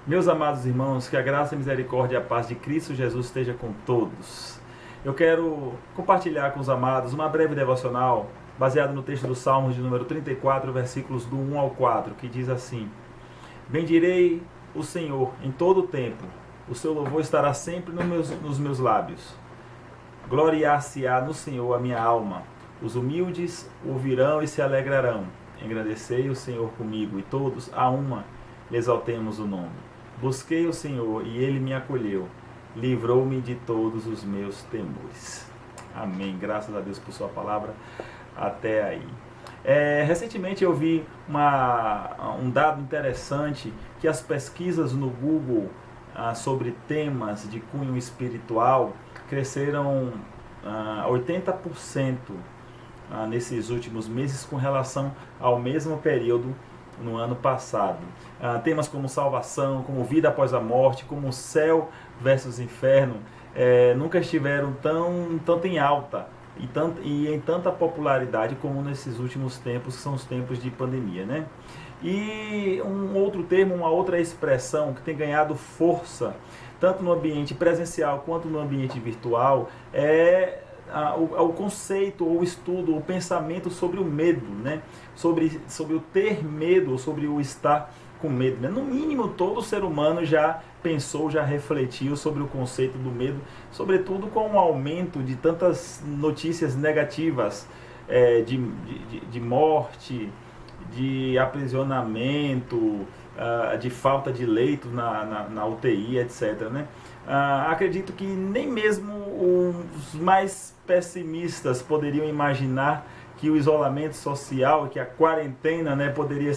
Meus amados irmãos, que a graça, a misericórdia e a paz de Cristo Jesus esteja com todos. Eu quero compartilhar com os amados uma breve devocional baseada no texto dos Salmos de número 34, versículos do 1 ao 4, que diz assim: Bendirei o Senhor em todo o tempo, o seu louvor estará sempre nos meus lábios. Gloriar-se-á no Senhor a minha alma, os humildes ouvirão e se alegrarão. Engrandecei o Senhor comigo, e todos a uma lhe exaltemos o nome. Busquei o Senhor e ele me acolheu, livrou-me de todos os meus temores. Amém. Graças a Deus por sua palavra até aí. Recentemente eu vi um dado interessante, que as pesquisas no Google sobre temas de cunho espiritual cresceram 80% nesses últimos meses com relação ao mesmo período no ano passado. Temas como salvação, como vida após a morte, como céu versus inferno, nunca estiveram tanto em alta e em tanta popularidade como nesses últimos tempos, que são os tempos de pandemia, né? E um outro termo, uma outra expressão que tem ganhado força, tanto no ambiente presencial quanto no ambiente virtual, o conceito, o estudo, o pensamento sobre o medo, né? Sobre o ter medo, sobre o estar com medo, né? No mínimo, todo ser humano já pensou, já refletiu sobre o conceito do medo, sobretudo com o aumento de tantas notícias negativas, de morte, de aprisionamento, de falta de leitos na UTI, etc., né? Acredito que nem mesmo os mais pessimistas poderiam imaginar que o isolamento social, que a quarentena, né, poderia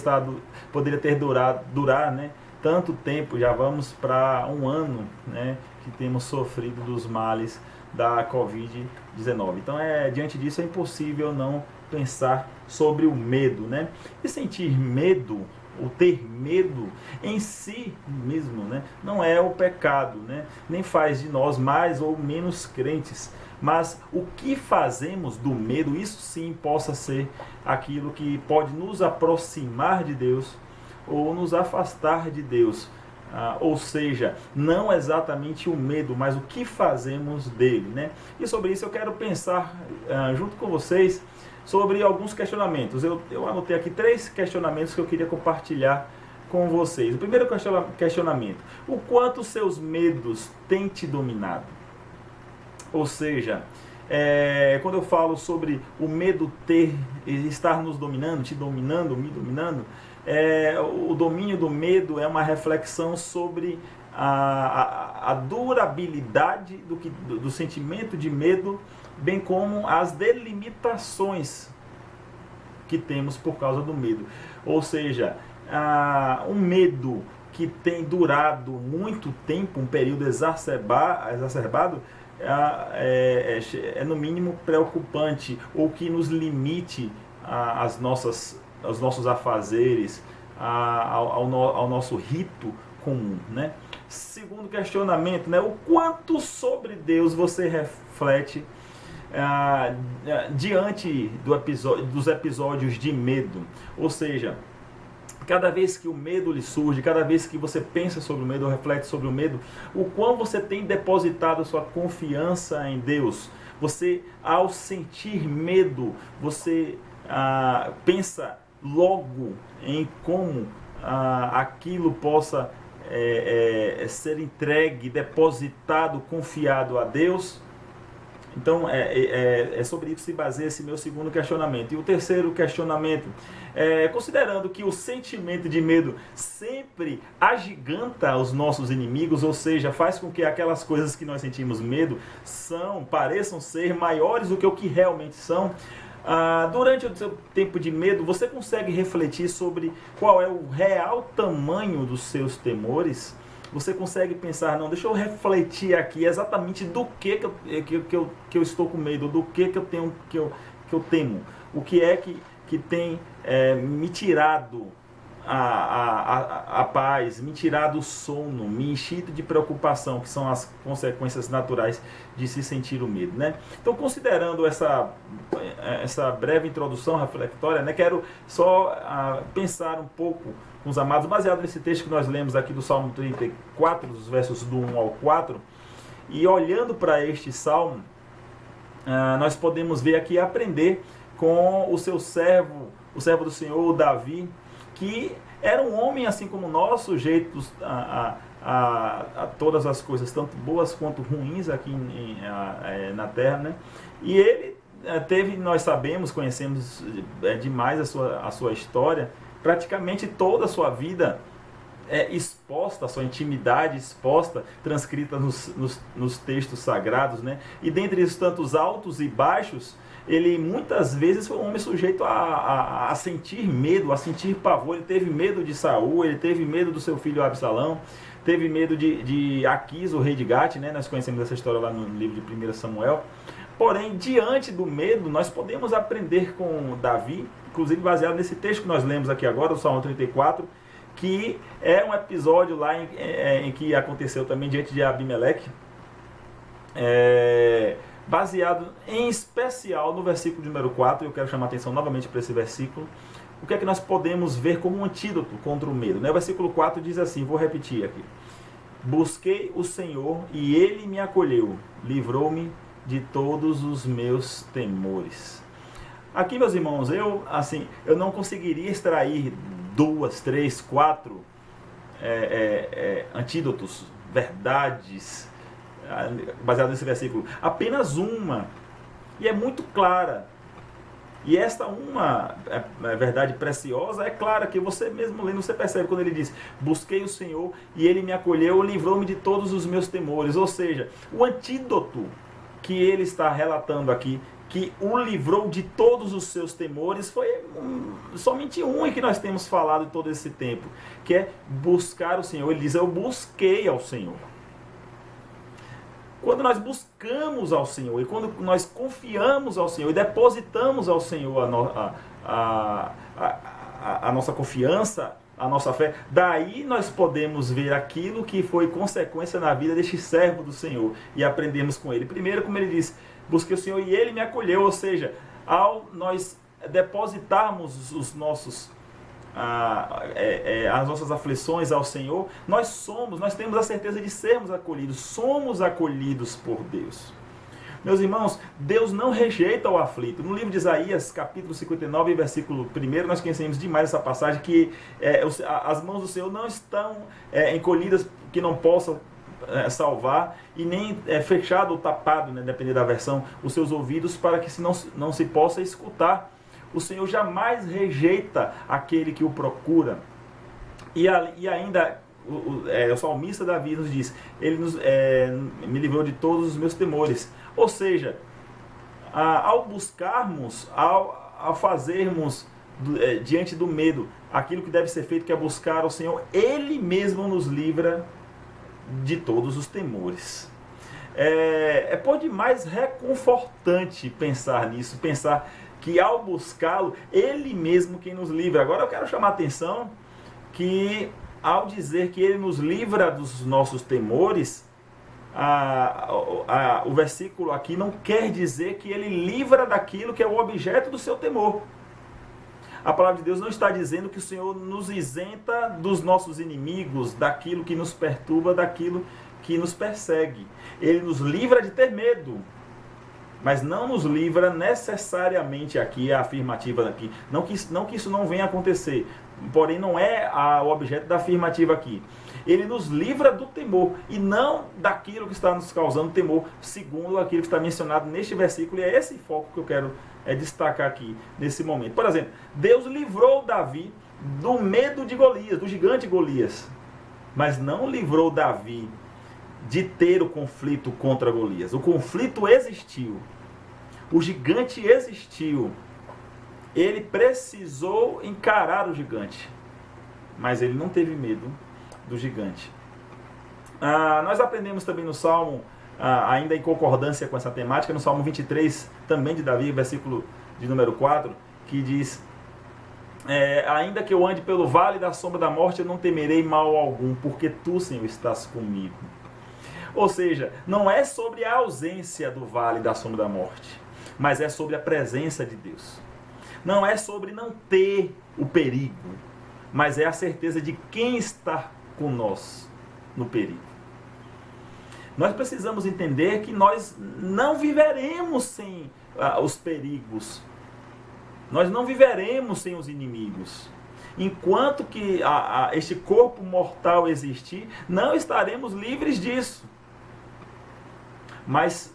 ter durar, né, tanto tempo. Já vamos para um ano, né, que temos sofrido dos males da Covid-19. Então, diante disso, é impossível não pensar sobre o medo, né? E sentir medo, o ter medo em si mesmo, né, não é o pecado, né, nem faz de nós mais ou menos crentes. Mas o que fazemos do medo, isso sim possa ser aquilo que pode nos aproximar de Deus ou nos afastar de Deus. Ou seja, não exatamente o medo, mas o que fazemos dele, né? E sobre isso eu quero pensar junto com vocês sobre alguns questionamentos. Eu anotei aqui 3 questionamentos que eu queria compartilhar com vocês. O primeiro questionamento: o quanto seus medos têm te dominado? Ou seja, quando eu falo sobre o medo estar nos dominando, te dominando, me dominando, o domínio do medo é uma reflexão sobre a durabilidade do sentimento de medo, bem como as delimitações que temos por causa do medo. Ou seja, um medo que tem durado muito tempo, um período exacerbado, no mínimo preocupante, ou que nos limite aos nossos afazeres, ao nosso rito comum, né? Segundo questionamento, né? O quanto sobre Deus você reflete diante dos episódios de medo? Ou seja, cada vez que o medo lhe surge, cada vez que você pensa sobre o medo ou reflete sobre o medo, o quão você tem depositado a sua confiança em Deus. Você, ao sentir medo, você pensa logo em como aquilo possa ser entregue, depositado, confiado a Deus. Então, sobre isso que se baseia esse meu segundo questionamento. E o terceiro questionamento, considerando que o sentimento de medo sempre agiganta os nossos inimigos, ou seja, faz com que aquelas coisas que nós sentimos medo pareçam ser maiores do que o que realmente são. Durante o seu tempo de medo, você consegue refletir sobre qual é o real tamanho dos seus temores? Você consegue pensar, não, deixa eu refletir aqui exatamente do que eu estou com medo, do que eu temo, o que é que tem me tirado a paz, me tirar do sono, me encher de preocupação, que são as consequências naturais de se sentir o medo, né? Então, considerando essa breve introdução reflectória, né, quero só pensar um pouco com os amados, baseado nesse texto que nós lemos aqui do Salmo 34, dos versos do 1 ao 4, e olhando para este salmo, nós podemos ver aqui, aprender com o seu servo, o servo do Senhor, Davi, que era um homem assim como nós, sujeitos a todas as coisas, tanto boas quanto ruins aqui na terra, né? E ele teve, nós sabemos, conhecemos demais a sua história, praticamente toda a sua vida exposta, a sua intimidade exposta, transcrita nos textos sagrados, né? E dentre esses tantos altos e baixos, ele muitas vezes foi um homem sujeito a sentir medo, a sentir pavor. Ele teve medo de Saul, ele teve medo do seu filho Absalão, teve medo de Aquis, o rei de Gate, né? Nós conhecemos essa história lá no livro de 1 Samuel. Porém, diante do medo, nós podemos aprender com Davi, inclusive baseado nesse texto que nós lemos aqui agora, o Salmo 34, que é um episódio lá em que aconteceu também diante de Abimeleque, baseado em especial no versículo de número 4, eu quero chamar a atenção novamente para esse versículo. O que é que nós podemos ver como um antídoto contra o medo? O versículo 4 diz assim, vou repetir aqui: busquei o Senhor e Ele me acolheu, livrou-me de todos os meus temores. Aqui, meus irmãos, eu não conseguiria extrair 2, 3, 4 antídotos, verdades, baseado nesse versículo. Apenas uma, e é muito clara. E esta uma verdade preciosa é clara, que você mesmo lendo, você percebe quando ele diz: busquei o Senhor e Ele me acolheu, livrou-me de todos os meus temores. Ou seja, o antídoto que ele está relatando aqui, que o livrou de todos os seus temores, foi somente um em que nós temos falado todo esse tempo, que é buscar o Senhor. Ele diz: eu busquei ao Senhor. Quando nós buscamos ao Senhor e quando nós confiamos ao Senhor e depositamos ao Senhor a nossa confiança, a nossa fé, daí nós podemos ver aquilo que foi consequência na vida deste servo do Senhor e aprendemos com ele. Primeiro, como ele diz, busquei o Senhor e Ele me acolheu, ou seja, ao nós depositarmos as nossas aflições ao Senhor, nós temos a certeza de sermos acolhidos, somos acolhidos por Deus. Meus irmãos, Deus não rejeita o aflito. No livro de Isaías, capítulo 59, versículo 1, nós conhecemos demais essa passagem, que as mãos do Senhor não estão encolhidas que não possam salvar, e nem fechado ou tapado, né, dependendo da versão, os seus ouvidos para que não se possa escutar. O Senhor jamais rejeita aquele que o procura. E ainda o salmista Davi nos diz: Ele me livrou de todos os meus temores. Ou seja, ao buscarmos, ao fazermos diante do medo aquilo que deve ser feito, que é buscar ao Senhor, Ele mesmo nos livra de todos os temores. Por demais reconfortante pensar nisso, pensar que ao buscá-lo, Ele mesmo quem nos livra. Agora eu quero chamar a atenção que ao dizer que Ele nos livra dos nossos temores, o versículo aqui não quer dizer que Ele livra daquilo que é o objeto do seu temor. A palavra de Deus não está dizendo que o Senhor nos isenta dos nossos inimigos, daquilo que nos perturba, daquilo que nos persegue. Ele nos livra de ter medo, mas não nos livra necessariamente, aqui a afirmativa aqui, não que isso não venha a acontecer, porém não é o objeto da afirmativa aqui. Ele nos livra do temor e não daquilo que está nos causando temor, segundo aquilo que está mencionado neste versículo, e é esse foco que eu quero destacar aqui nesse momento. Por exemplo, Deus livrou Davi do medo de Golias, do gigante Golias, mas não livrou Davi de ter o conflito contra Golias. O conflito existiu, o gigante existiu, ele precisou encarar o gigante, mas ele não teve medo do gigante. Nós aprendemos também no Salmo, ainda em concordância com essa temática, no Salmo 23, também de Davi, versículo de número 4, que diz: ainda que eu ande pelo vale da sombra da morte, eu não temerei mal algum, porque tu, Senhor, estás comigo. Ou seja, não é sobre a ausência do vale da sombra da morte, mas é sobre a presença de Deus. Não é sobre não ter o perigo, mas é a certeza de quem está com nós no perigo. Nós precisamos entender que nós não viveremos sem os perigos. Nós não viveremos sem os inimigos. Enquanto que este corpo mortal existir, não estaremos livres disso. Mas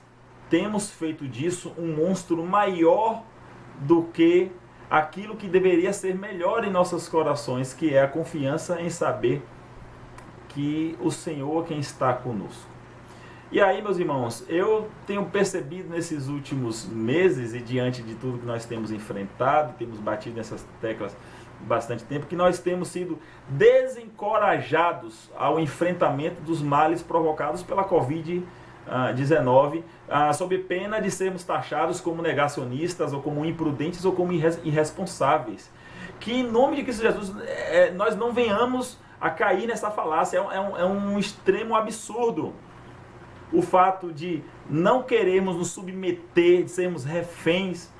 temos feito disso um monstro maior do que aquilo que deveria ser melhor em nossos corações, que é a confiança em saber que o Senhor é quem está conosco. E aí, meus irmãos, eu tenho percebido nesses últimos meses e diante de tudo que nós temos enfrentado, temos batido nessas teclas bastante tempo, que nós temos sido desencorajados ao enfrentamento dos males provocados pela Covid-19, sob pena de sermos taxados como negacionistas, ou como imprudentes, ou como irresponsáveis. Que em nome de Cristo Jesus, nós não venhamos a cair nessa falácia. É um extremo absurdo o fato de não queremos nos submeter, de sermos reféns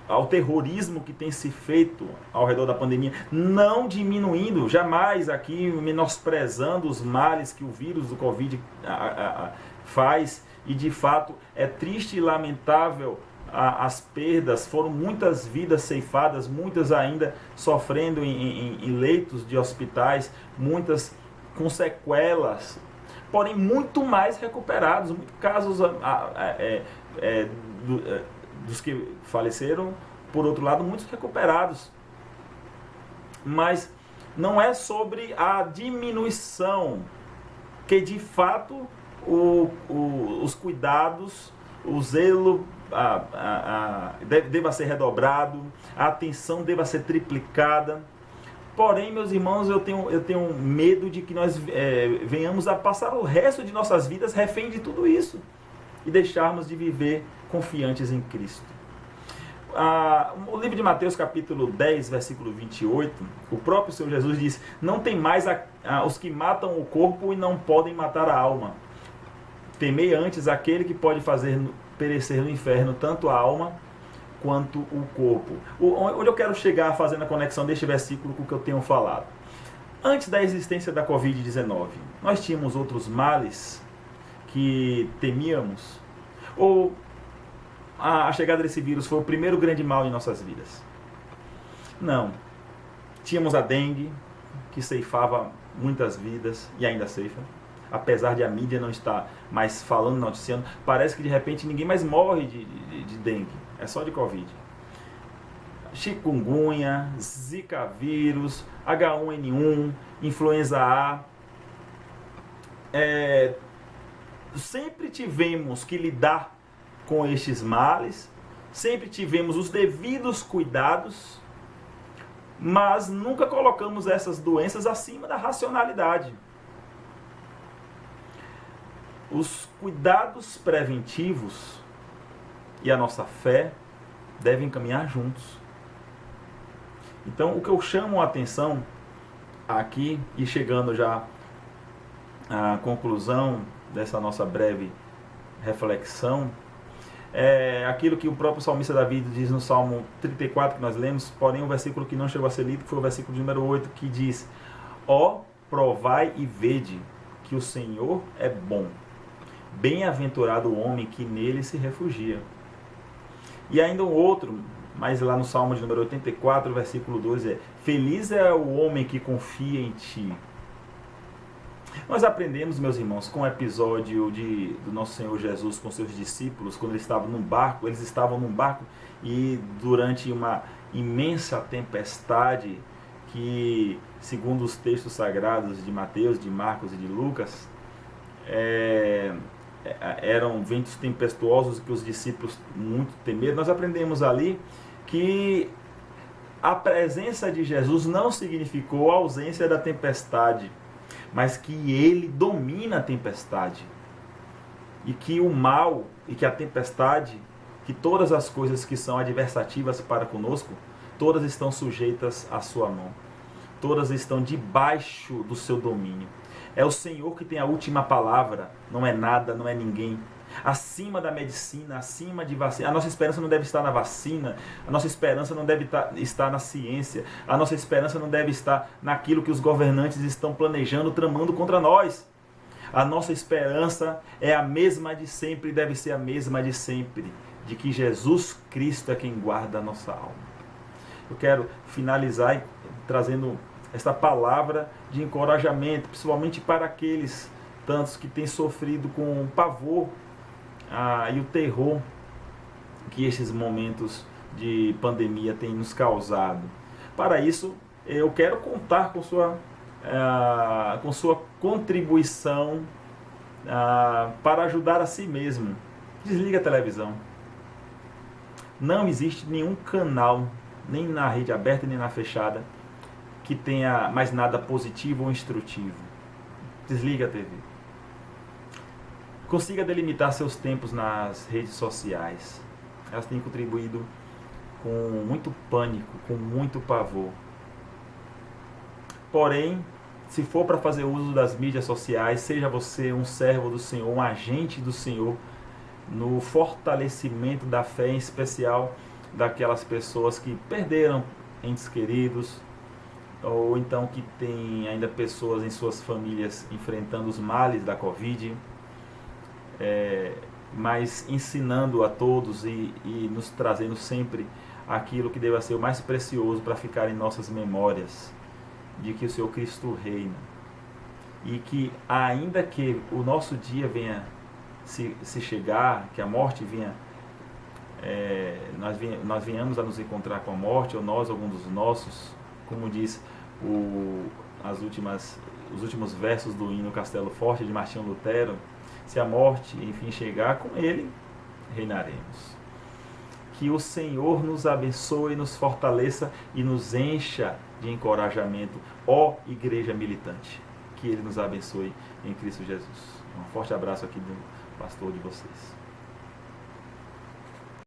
ao terrorismo que tem se feito ao redor da pandemia, não diminuindo, jamais aqui menosprezando os males que o vírus do Covid faz, e de fato é triste e lamentável as perdas, foram muitas vidas ceifadas, muitas ainda sofrendo em leitos de hospitais, muitas com sequelas, porém muito mais recuperados, muitos casos dos que faleceram, por outro lado, muitos recuperados. Mas não é sobre a diminuição, que de fato os cuidados, o zelo deva ser redobrado, a atenção deva ser triplicada. Porém, meus irmãos, eu tenho medo de que nós venhamos a passar o resto de nossas vidas refém de tudo isso e deixarmos de viver confiantes em Cristo. O livro de Mateus, capítulo 10, versículo 28, o próprio Senhor Jesus diz: não tem mais os que matam o corpo e não podem matar a alma. Temei antes aquele que pode fazer perecer no inferno tanto a alma quanto o corpo. Onde eu quero chegar fazendo a conexão deste versículo com o que eu tenho falado? Antes da existência da Covid-19, nós tínhamos outros males que temíamos? Ou a chegada desse vírus foi o primeiro grande mal em nossas vidas? Não. Tínhamos a dengue, que ceifava muitas vidas e ainda ceifa. Apesar de a mídia não estar mais falando, noticiando, parece que de repente ninguém mais morre de dengue, é só de Covid. Chikungunya, Zika vírus, H1N1, influenza A. Sempre tivemos que lidar com estes males, sempre tivemos os devidos cuidados, mas nunca colocamos essas doenças acima da racionalidade. Os cuidados preventivos e a nossa fé devem caminhar juntos. Então, o que eu chamo a atenção aqui, e chegando já à conclusão dessa nossa breve reflexão, é aquilo que o próprio salmista Davi diz no Salmo 34, que nós lemos, porém o versículo que não chegou a ser lido foi o versículo número 8, que diz: ó, provai e vede que o Senhor é bom. Bem-aventurado o homem que nele se refugia. E ainda um outro, mas lá no Salmo de número 84, versículo 12, feliz é o homem que confia em ti. Nós aprendemos, meus irmãos, com o episódio do nosso Senhor Jesus com seus discípulos, quando eles estavam num barco e durante uma imensa tempestade que, segundo os textos sagrados de Mateus, de Marcos e de Lucas, eram ventos tempestuosos que os discípulos muito temeram. Nós aprendemos ali que a presença de Jesus não significou a ausência da tempestade, mas que ele domina a tempestade, e que o mal e que a tempestade que todas as coisas que são adversativas para conosco, todas estão sujeitas à sua mão. Todas estão debaixo do seu domínio. É o Senhor que tem a última palavra, não é nada, não é ninguém. Acima da medicina, acima de vacina. A nossa esperança não deve estar na vacina, a nossa esperança não deve estar na ciência, a nossa esperança não deve estar naquilo que os governantes estão planejando, tramando contra nós. A nossa esperança é a mesma de sempre e deve ser a mesma de sempre, de que Jesus Cristo é quem guarda a nossa alma. Eu quero finalizar trazendo esta palavra de encorajamento, principalmente para aqueles tantos que têm sofrido com o pavor e o terror que esses momentos de pandemia têm nos causado. Para isso, eu quero contar com sua contribuição para ajudar a si mesmo. Desliga a televisão. Não existe nenhum canal, nem na rede aberta nem na fechada, que tenha mais nada positivo ou instrutivo. Desliga a TV. Consiga delimitar seus tempos nas redes sociais. Elas têm contribuído com muito pânico, com muito pavor. Porém, se for para fazer uso das mídias sociais, seja você um servo do Senhor, um agente do Senhor, no fortalecimento da fé, em especial daquelas pessoas que perderam entes queridos, ou então que tem ainda pessoas em suas famílias enfrentando os males da Covid, mas ensinando a todos e nos trazendo sempre aquilo que deva ser o mais precioso para ficar em nossas memórias, de que o Senhor Cristo reina, e que ainda que o nosso dia venha se chegar, que a morte venha, nós venhamos a nos encontrar com a morte, ou nós, algum dos nossos, como diz os últimos versos do hino Castelo Forte de Martinho Lutero, se a morte enfim chegar, com ele reinaremos. Que o Senhor nos abençoe, nos fortaleça e nos encha de encorajamento, ó igreja militante. Que Ele nos abençoe em Cristo Jesus. Um forte abraço aqui do pastor de vocês.